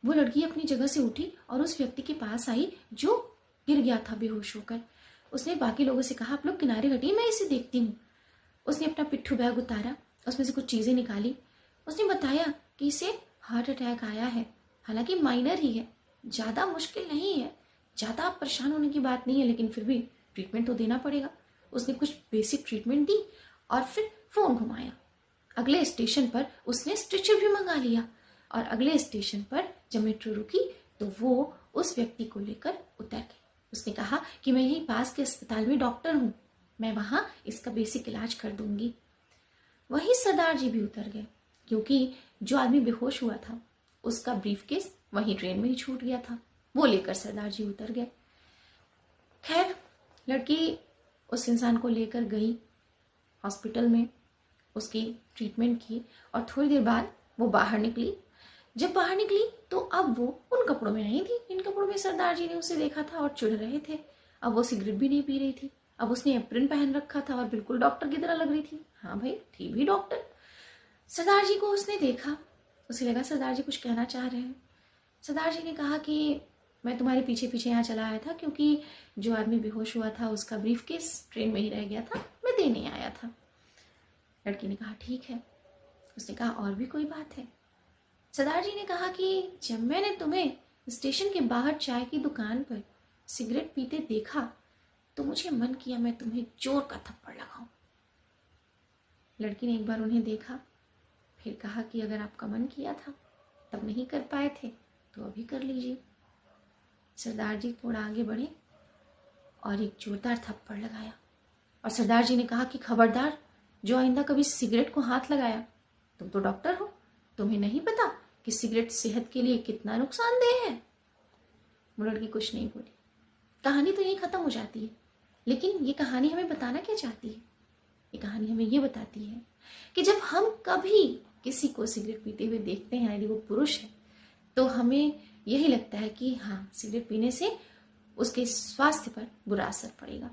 वो लड़की अपनी जगह से उठी और उस व्यक्ति के पास आई जो गिर गया था बेहोश होकर। उसने बाकी लोगों से कहा, आप लोग किनारे हटिए, मैं इसे देखती हूँ। उसने अपना पिट्ठू बैग उतारा, उसमें से कुछ चीज़ें निकाली। उसने बताया कि इसे हार्ट अटैक आया है, हालांकि माइनर ही है, ज़्यादा मुश्किल नहीं है, ज़्यादा परेशान होने की बात नहीं है, लेकिन फिर भी ट्रीटमेंट तो देना पड़ेगा। उसने कुछ बेसिक ट्रीटमेंट दी और फिर फ़ोन घुमाया। अगले स्टेशन पर उसने स्ट्रेचर भी मंगा लिया और अगले स्टेशन पर जब मेट्रो रुकी तो वो उस व्यक्ति को लेकर उतर गई। उसने कहा कि मैं यहीं पास के अस्पताल में डॉक्टर हूँ, मैं वहाँ इसका बेसिक इलाज कर दूंगी। वहीं सरदार जी भी उतर गए, क्योंकि जो आदमी बेहोश हुआ था उसका ब्रीफकेस वहीं ट्रेन में ही छूट गया था। वो लेकर सरदार जी उतर गए। खैर, लड़की उस इंसान को लेकर गई हॉस्पिटल में, उसकी ट्रीटमेंट की और थोड़ी देर बाद वो बाहर निकली। जब बाहर निकली तो अब वो उन कपड़ों में नहीं थी, इन कपड़ों में सरदार जी ने उसे देखा था और चिढ़ रहे थे। अब वो सिगरेट भी नहीं पी रही थी, अब उसने एप्रन पहन रखा था और बिल्कुल डॉक्टर की तरह लग रही थी। हाँ भाई, थी भी डॉक्टर। सरदार जी को उसने देखा, उसे लगा सरदार जी कुछ कहना चाह रहे हैं। सरदार जी ने कहा कि मैं तुम्हारे पीछे पीछे यहाँ चला आया था, क्योंकि जो आदमी बेहोश हुआ था उसका ब्रीफकेस ट्रेन में ही रह गया था, मैं देने आया था। लड़की ने कहा ठीक है। उसने कहा और भी कोई बात है? सरदार जी ने कहा कि जब मैंने तुम्हें स्टेशन के बाहर चाय की दुकान पर सिगरेट पीते देखा तो मुझे मन किया मैं तुम्हें जोर का थप्पड़ लगाऊं। लड़की ने एक बार उन्हें देखा, फिर कहा कि अगर आपका मन किया था तब नहीं कर पाए थे तो अभी कर लीजिए। सरदार जी थोड़ा आगे बढ़े और एक जोरदार थप्पड़ लगाया और सरदार जी ने कहा कि खबरदार, जो आइंदा कभी सिगरेट को हाथ लगाया, तुम तो डॉक्टर हो, तुम्हें नहीं पता कि सिगरेट सेहत के लिए कितना नुकसानदेह है। वो लड़की कुछ नहीं बोली। कहानी तो यही खत्म हो जाती है, लेकिन ये कहानी हमें बताना क्या चाहती है? ये कहानी हमें ये बताती है कि जब हम कभी किसी को सिगरेट पीते हुए देखते हैं, यदि वो पुरुष है, तो हमें यही लगता है कि हाँ, सिगरेट पीने से उसके स्वास्थ्य पर बुरा असर पड़ेगा,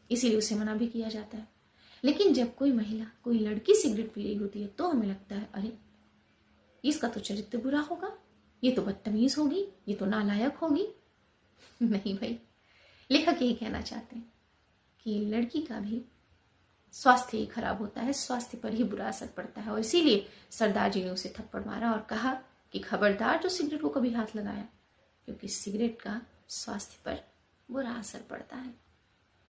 इसीलिए उसे मना भी किया जाता है। लेकिन जब कोई महिला, कोई लड़की सिगरेट पी रही होती है तो हमें लगता है अरे, इसका तो चरित्र बुरा होगा, ये तो बदतमीज होगी, ये तो नालायक होगी। नहीं भाई, लेखक यही कहना चाहते हैं कि लड़की का भी स्वास्थ्य ही खराब होता है, स्वास्थ्य पर ही बुरा असर पड़ता है। और इसीलिए सरदार जी ने उसे थप्पड़ मारा और कहा कि खबरदार जो सिगरेट को कभी हाथ लगाया, क्योंकि सिगरेट का स्वास्थ्य पर बुरा असर पड़ता है।